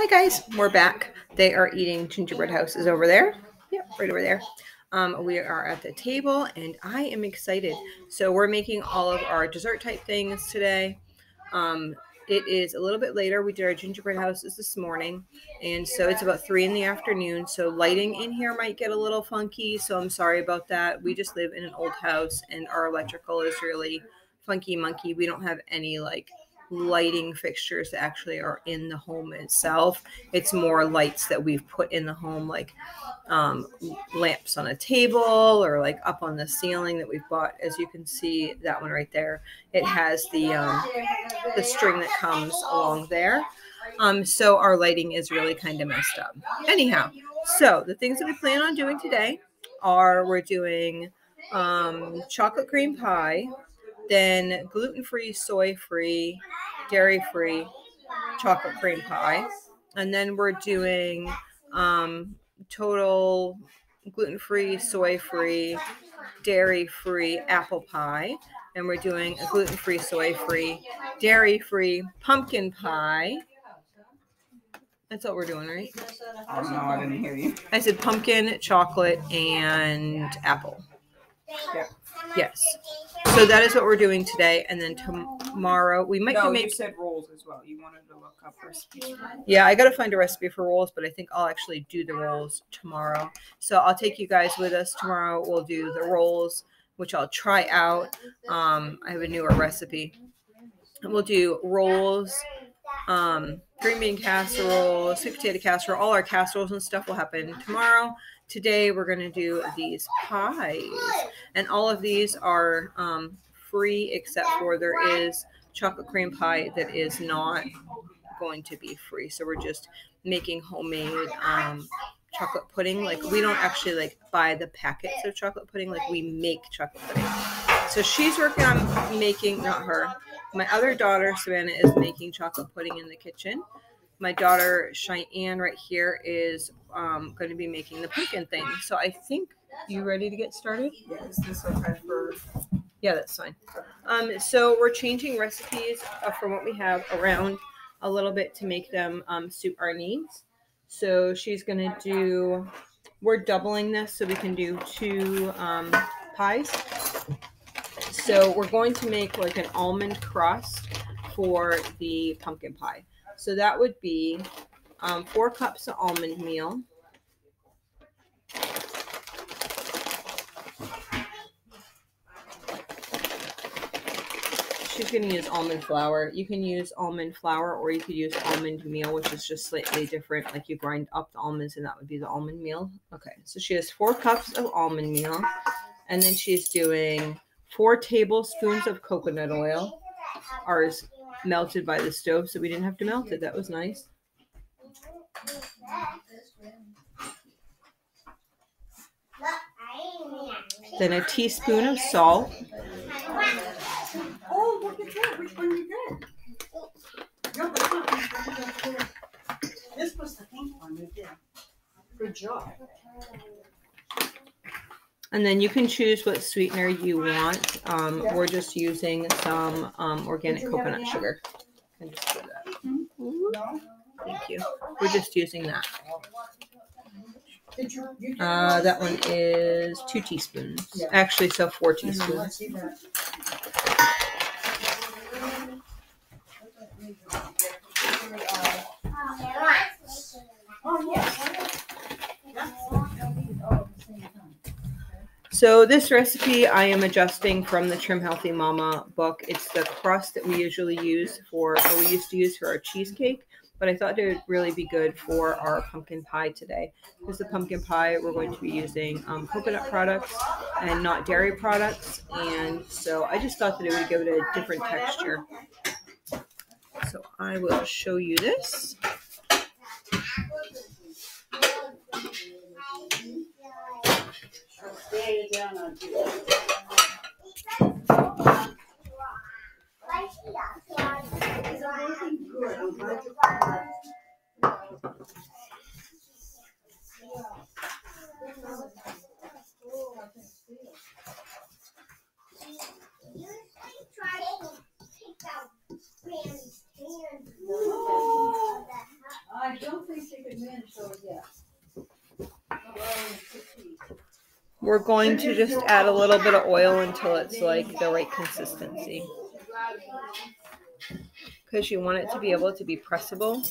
Hi guys, we're back. They are eating gingerbread houses over there. Yep, right over there. We are at the table and I am excited. So we're making all of our dessert type things today. It is a little bit later. We did our gingerbread houses this morning, and so it's about 3 in the afternoon. So lighting in here might get a little funky, so I'm sorry about that. We just live in an old house and our electrical is really funky monkey. We don't have any like lighting fixtures that actually are in the home itself. It's more lights that we've put in the home, like lamps on a table or like up on the ceiling that we've bought. As you can see, that one right there, it has the string that comes along there. So our lighting is really kind of messed up. Anyhow, so the things that we plan on doing today are we're doing chocolate cream pie, then gluten-free, soy-free, dairy-free chocolate cream pie, and then we're doing total gluten-free, soy-free, dairy-free apple pie, and we're doing a gluten-free, soy-free, dairy-free pumpkin pie. That's what we're doing, right? Oh, no, I didn't hear you. I said pumpkin, chocolate, and apple. Yeah. Yes. So that is what we're doing today, and then tomorrow we might make. You said rolls as well. You wanted to look up recipes. Yeah, I got to find a recipe for rolls, but I think I'll actually do the rolls tomorrow. So I'll take you guys with us tomorrow. We'll do the rolls, which I'll try out. I have a newer recipe. We'll do rolls, green bean casserole, sweet potato casserole. All our casseroles and stuff will happen tomorrow. Today we're going to do these pies, and all of these are free except for there is chocolate cream pie that is not going to be free. So we're just making homemade chocolate pudding. Like we don't actually like buy the packets of chocolate pudding, like we make chocolate pudding. So she's working on making, not her, my other daughter Savannah is making chocolate pudding in the kitchen. My daughter Cheyenne right here is going to be making the pumpkin thing. So I think, you ready to get started? Yeah, is this okay for? Yeah, that's fine. So we're changing recipes from what we have around a little bit to make them suit our needs. So she's going to do, we're doubling this so we can do 2 pies. So we're going to make like an almond crust for the pumpkin pie. So that would be 4 cups of almond meal. She's going to use almond flour. You can use almond flour or you could use almond meal, which is just slightly different. Like you grind up the almonds and that would be the almond meal. Okay, so she has 4 cups of almond meal. And then she's doing 4 tablespoons of coconut oil. Ours melted by the stove, so we didn't have to melt it. That was nice. Then a teaspoon of salt. Oh, look at that. Which one you get? This was the pink one we did. Good job. And then you can choose what sweetener you want. We're just using some organic coconut sugar. I just do that. No. Thank you. We're just using that. That one is 2 teaspoons. Yeah. Actually, so 4 teaspoons. So this recipe I am adjusting from the Trim Healthy Mama book. It's the crust that we usually use for, or we used to use for our cheesecake, but I thought it would really be good for our pumpkin pie today. Because the pumpkin pie, we're going to be using coconut products and not dairy products, and so I just thought that it would give it a different texture. So I will show you this. I don't think they could manage those yet. We're going to just add a little bit of oil until it's like the right consistency. Because you want it to be able to be pressable.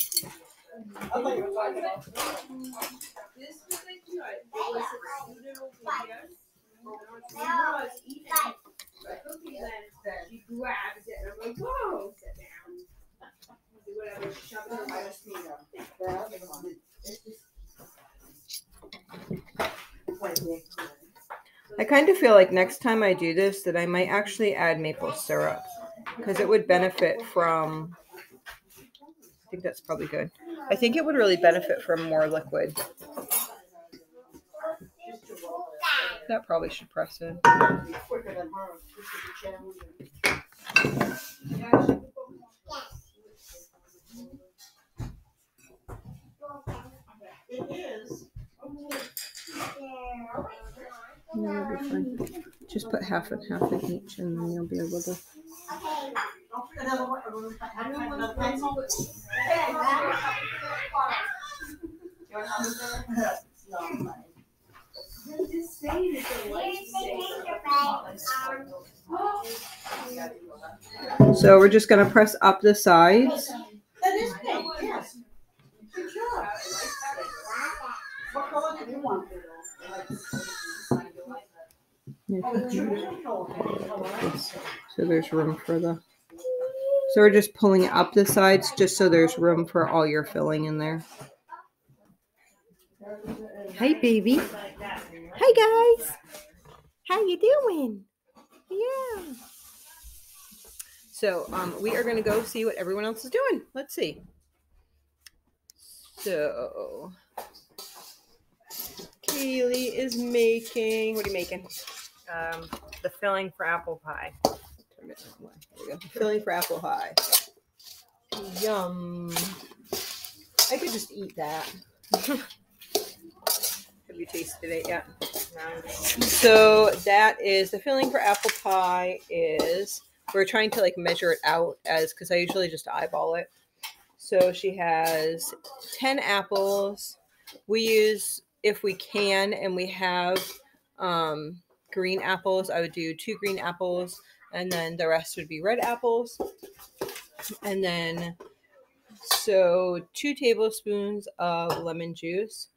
I kind of feel like next time I do this that I might actually add maple syrup because it would benefit from, I think that's probably good. I think it would really benefit from more liquid. That probably should press in. It is. Yeah, it'll be fine. Just put half and half in each, and then you'll be able to. So we're just gonna press up the sides. That is big, yes. Good job. What color do you want? So there's room for the. So we're just pulling it up the sides just so there's room for all your filling in there. Hi, baby. Hi, guys. How you doing? Yeah. So we are going to go see what everyone else is doing. Let's see. So Kaylee is making, what are you making? The filling for apple pie. Turn it that way. There we go. Filling for apple pie. Yum. I could just eat that. Have you tasted it yet? No. So that is the filling for apple pie is, we're trying to like measure it out as, because I usually just eyeball it. So she has 10 apples. We use, if we can, and we have green apples, I would do 2 green apples, and then the rest would be red apples. And then, so 2 tablespoons of lemon juice,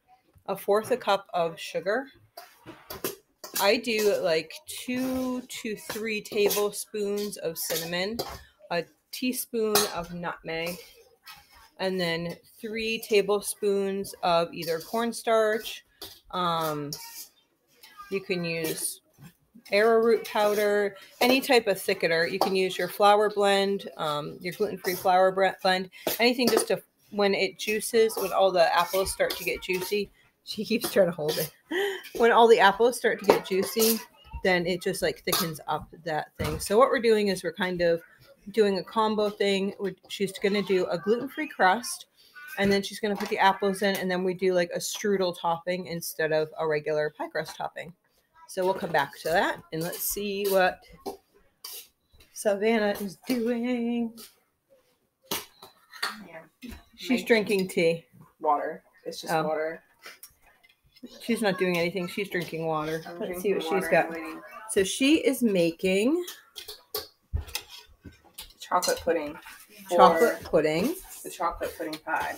1/4 a cup of sugar. I do like 2 to 3 tablespoons of cinnamon, a teaspoon of nutmeg, and then 3 tablespoons of either cornstarch. You can use arrowroot powder, any type of thickener. You can use your flour blend, your gluten-free flour blend, anything just to, when it juices, when all the apples start to get juicy. She keeps trying to hold it. When all the apples start to get juicy, then it just like thickens up that thing. So what we're doing is we're kind of doing a combo thing. She's going to do a gluten-free crust, and then she's going to put the apples in, and then we do like a strudel topping instead of a regular pie crust topping. So we'll come back to that, and let's see what Savannah is doing. Yeah. She's drinking tea. Water. It's just water. She's not doing anything. She's drinking water. I'm Let's see what drinking she's water got. and So she is making chocolate pudding. chocolate pudding. The chocolate pudding pie.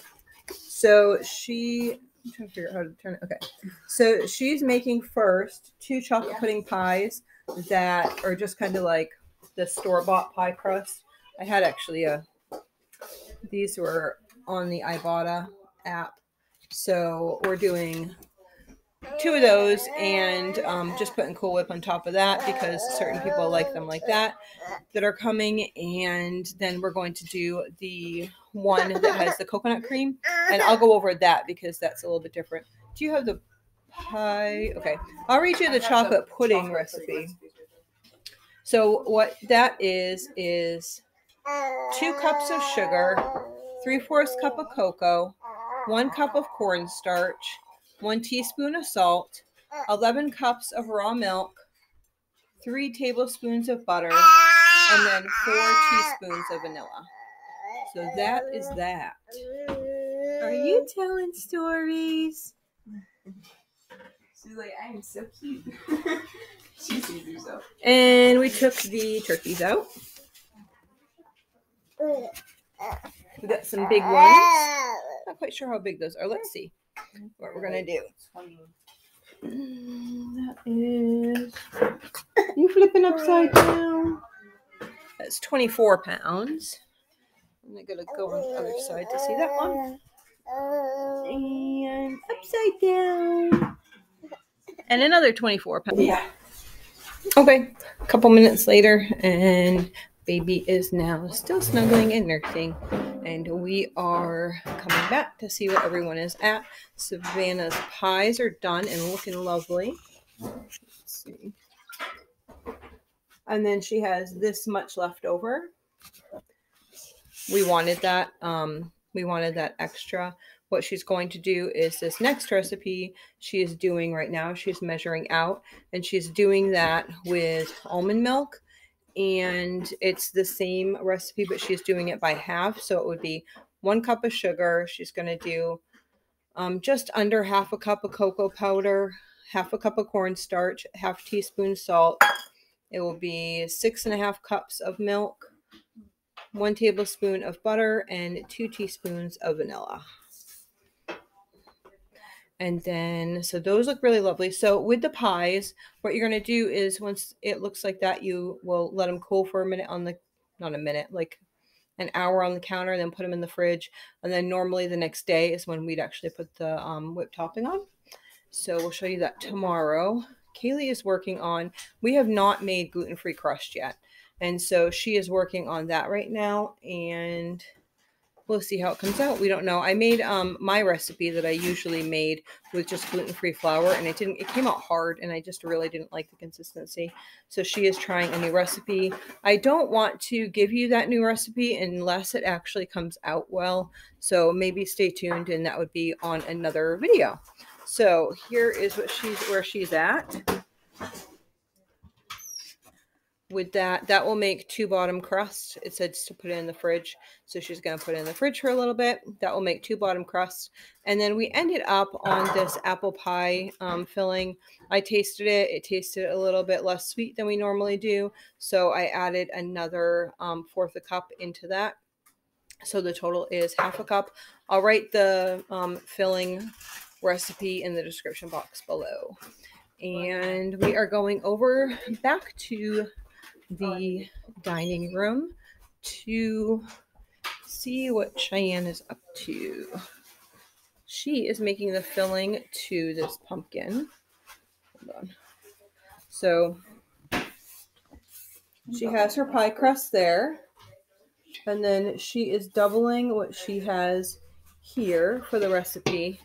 So I'm trying to figure out how to turn it. Okay. So she's making first 2 chocolate pudding pies that are just kind of like the store-bought pie crust. I had actually these were on the Ibotta app. So we're doing 2 of those and just putting Cool Whip on top of that because certain people like them like that are coming. And then we're going to do the one that has the coconut cream, and I'll go over that because that's a little bit different. Do you have the pie? Okay, I'll read you the chocolate pudding recipe. So what that is 2 cups of sugar, 3/4 cup of cocoa, 1 cup of cornstarch, 1 teaspoon of salt, 11 cups of raw milk, 3 tablespoons of butter, and then 4 teaspoons of vanilla. So that is that. Are you you telling stories? She's like, I am so cute. She sees herself. And we took the turkeys out. We got some big ones. Not quite sure how big those are. Let's see what we're gonna do. 20. That is. You flipping upside down? That's 24 pounds. I'm gonna go on the other side to see that one. And upside down. And another 24 pounds. Yeah. Okay, a couple minutes later, and baby is now still snuggling and nursing. And we are coming back to see where everyone is at. Savannah's pies are done and looking lovely. Let's see. And then she has this much left over. We wanted that. We wanted that extra. What she's going to do is this next recipe she is doing right now. She's measuring out, and she's doing that with almond milk. And it's the same recipe, but she's doing it by half. So it would be 1 cup of sugar. She's going to do just under half a cup of cocoa powder, half a cup of cornstarch, half teaspoon salt. It will be 6.5 cups of milk, 1 tablespoon of butter, and 2 teaspoons of vanilla. And then, so those look really lovely. So with the pies, what you're going to do is once it looks like that, you will let them cool for a minute on the, not a minute, like an hour on the counter, and then put them in the fridge. And then normally the next day is when we'd actually put the whipped topping on. So we'll show you that tomorrow. Kaylee is working on, we have not made gluten-free crust yet. And so she is working on that right now, and we'll see how it comes out. We don't know. I made my recipe that I usually made with just gluten-free flour, and it came out hard, and I just really didn't like the consistency. So she is trying a new recipe. I don't want to give you that new recipe unless it actually comes out well. So maybe stay tuned, and that would be on another video. So here is where she's at. With that will make 2 bottom crusts. It says to put it in the fridge, so she's going to put it in the fridge for a little bit. That will make 2 bottom crusts. And then we ended up on this apple pie filling. I tasted it. It tasted a little bit less sweet than we normally do, so I added another 1/4 cup into that. So the total is 1/2 cup. I'll write the filling recipe in the description box below. And we are going over back to the dining room to see what Cheyenne is up to. She is making the filling to this pumpkin. Hold on. So she has her pie crust there, and then she is doubling what she has here for the recipe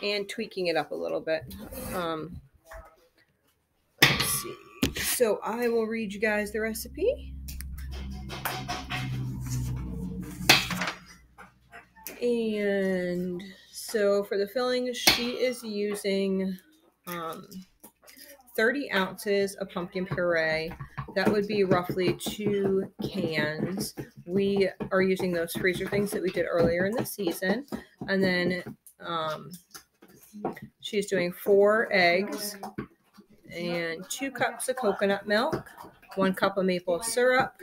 and tweaking it up a little bit. Let's see. So I will read you guys the recipe. And so for the filling, she is using 30 ounces of pumpkin puree. That would be roughly 2 cans. We are using those freezer things that we did earlier in the season. And then she's doing 4 eggs and 2 cups of coconut milk, 1 cup of maple syrup,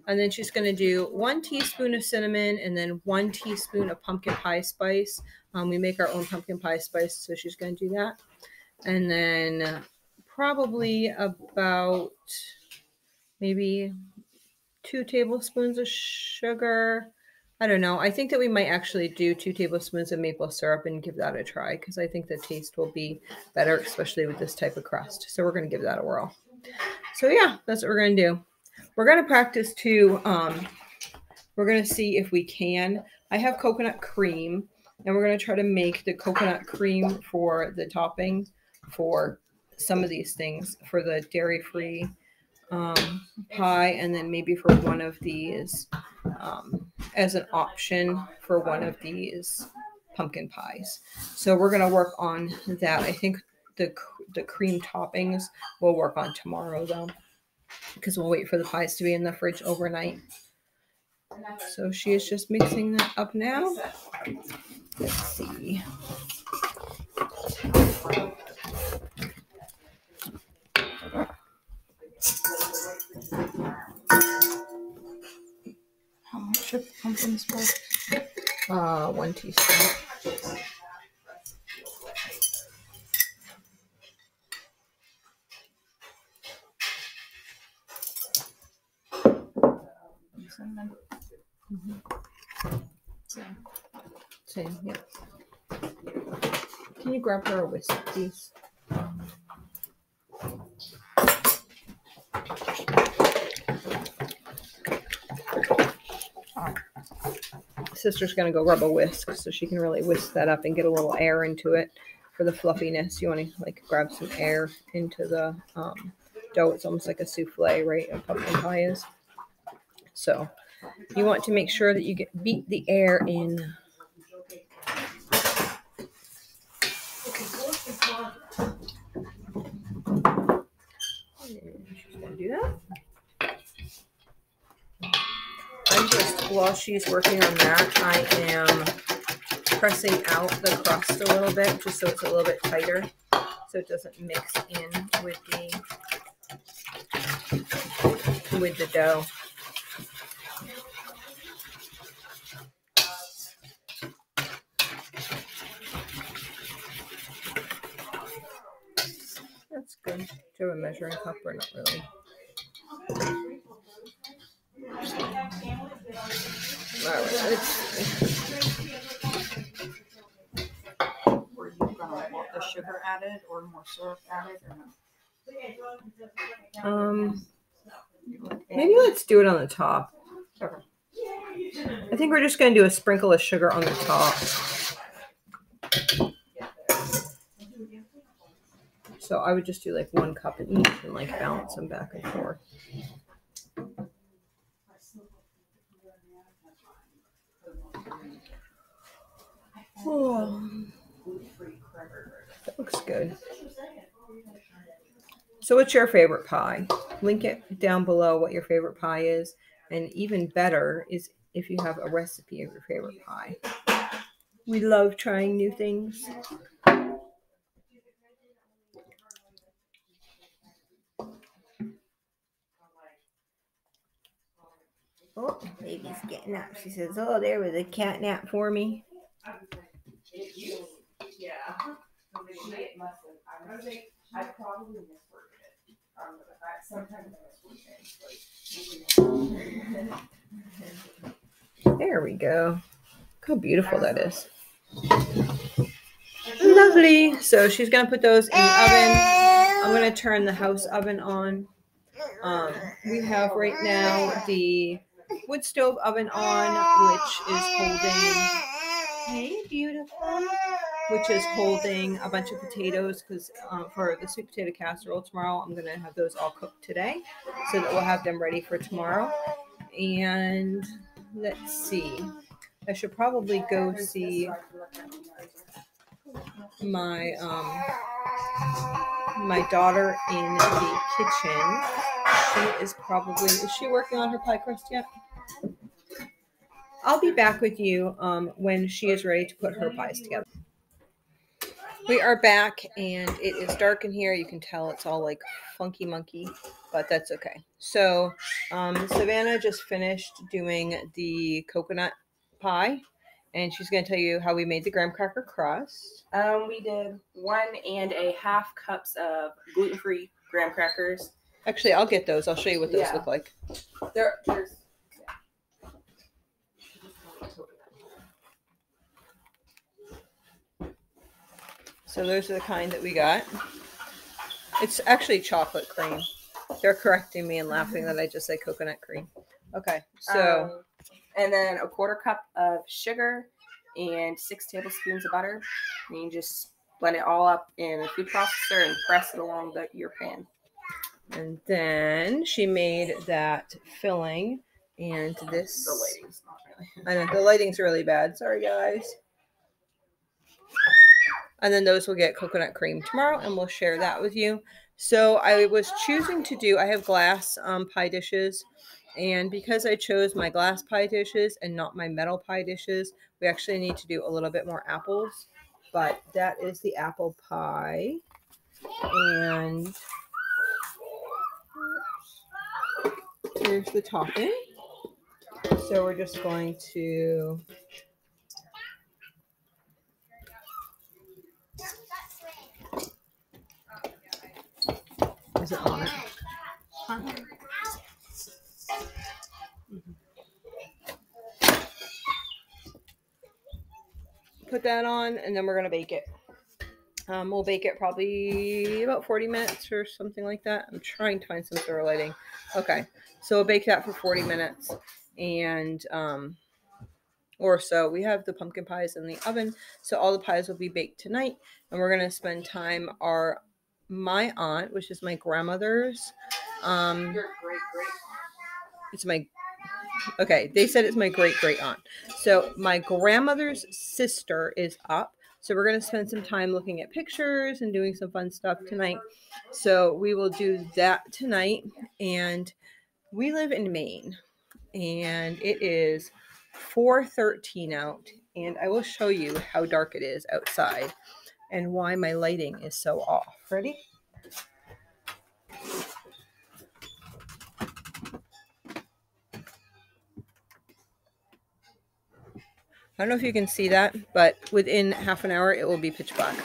and then she's going to do 1 teaspoon of cinnamon and then 1 teaspoon of pumpkin pie spice. We make our own pumpkin pie spice, so she's going to do that. And then probably about maybe 2 tablespoons of sugar. I don't know. I think that we might actually do 2 tablespoons of maple syrup and give that a try, because I think the taste will be better, especially with this type of crust. So we're going to give that a whirl. So yeah, that's what we're going to do. We're going to practice too. We're going to see if we can. I have coconut cream, and we're going to try to make the coconut cream for the topping for some of these things, for the dairy-free pie, and then maybe for one of these as an option for one of these pumpkin pies. So we're going to work on that. I think the cream toppings we'll work on tomorrow, though, because we'll wait for the pies to be in the fridge overnight. So she is just mixing that up now. Let's see. How much of pumpkin spice? 1 teaspoon. Cinnamon. Same, yeah. Can you grab her a whisk, please? Sister's gonna go rub a whisk so she can really whisk that up and get a little air into it for the fluffiness. You want to like grab some air into the dough. It's almost like a souffle, right? A pumpkin pie is. So you want to make sure that you beat the air in. And she's gonna do that. I'm just, while she's working on that, I am pressing out the crust a little bit just so it's a little bit tighter so it doesn't mix in with the dough. That's good. Do you have a measuring cup or not really? Alright, Were you gonna want the sugar added or more syrup added or no? Maybe let's do it on the top. Okay. I think we're just going to do a sprinkle of sugar on the top. So I would just do like 1 cup in each and like balance them back and forth. Oh, that looks good. So what's your favorite pie? Link it down below what your favorite pie is. And even better is if you have a recipe of your favorite pie. We love trying new things. Oh, baby's getting up. She says, oh, there was a cat nap for me. Yeah. I probably misworded it. Sometimes I misword things. There we go. Look how beautiful that is. Lovely. So she's going to put those in the oven. I'm going to turn the house oven on. We have right now the wood stove oven on, which is holding, hey, beautiful, which is holding a bunch of potatoes because for the sweet potato casserole tomorrow, I'm going to have those all cooked today so that we'll have them ready for tomorrow. And let's see. I should probably go see my my daughter in the kitchen. Is she working on her pie crust yet? I'll be back with you when she is ready to put her pies together. We are back and it is dark in here. You can tell it's all like funky monkey, but that's okay. So Savannah just finished doing the coconut pie and she's going to tell you how we made the graham cracker crust. We did 1.5 cups of gluten-free graham crackers. Actually, I'll get those. I'll show you what those look like. There's So those are the kind that we got. It's actually chocolate cream. They're correcting me and laughing that I just say coconut cream. Okay, so and then a 1/4 cup of sugar and 6 tablespoons of butter. And you just blend it all up in a food processor and press it along your pan. And then she made that filling and this. The lighting's not really. I know the lighting's really bad. Sorry, guys. And then those will get coconut cream tomorrow, and we'll share that with you. So I was choosing to do. I have glass pie dishes, And because I chose my glass pie dishes and not my metal pie dishes, we actually need to do a little bit more apples. But that is the apple pie. And here's the topping. So we're just going to is it on it? Put that on, and then we're going to bake it. We'll bake it probably about 40 minutes or something like that. I'm trying to find some sort of lighting. Okay, so we'll bake that for 40 minutes, and or so. We have the pumpkin pies in the oven, so all the pies will be baked tonight, and we're going to spend time my aunt, which is my grandmother's. Your great. It's my Okay, they said it's my great aunt. So my grandmother's sister is up. So we're going to spend some time looking at pictures and doing some fun stuff tonight. So we will do that tonight. And we live in Maine. And it is 4:13 out. And I will show you how dark it is outside and why my lighting is so off. Ready? I don't know if you can see that, but within half an hour, it will be pitch black.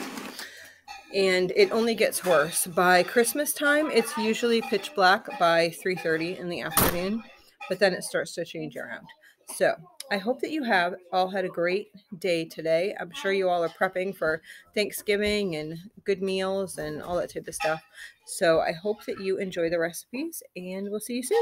And it only gets worse. By Christmas time, it's usually pitch black by 3:30 in the afternoon, but then it starts to change around. So I hope that you have all had a great day today. I'm sure you all are prepping for Thanksgiving and good meals and all that type of stuff. So I hope that you enjoy the recipes, and we'll see you soon.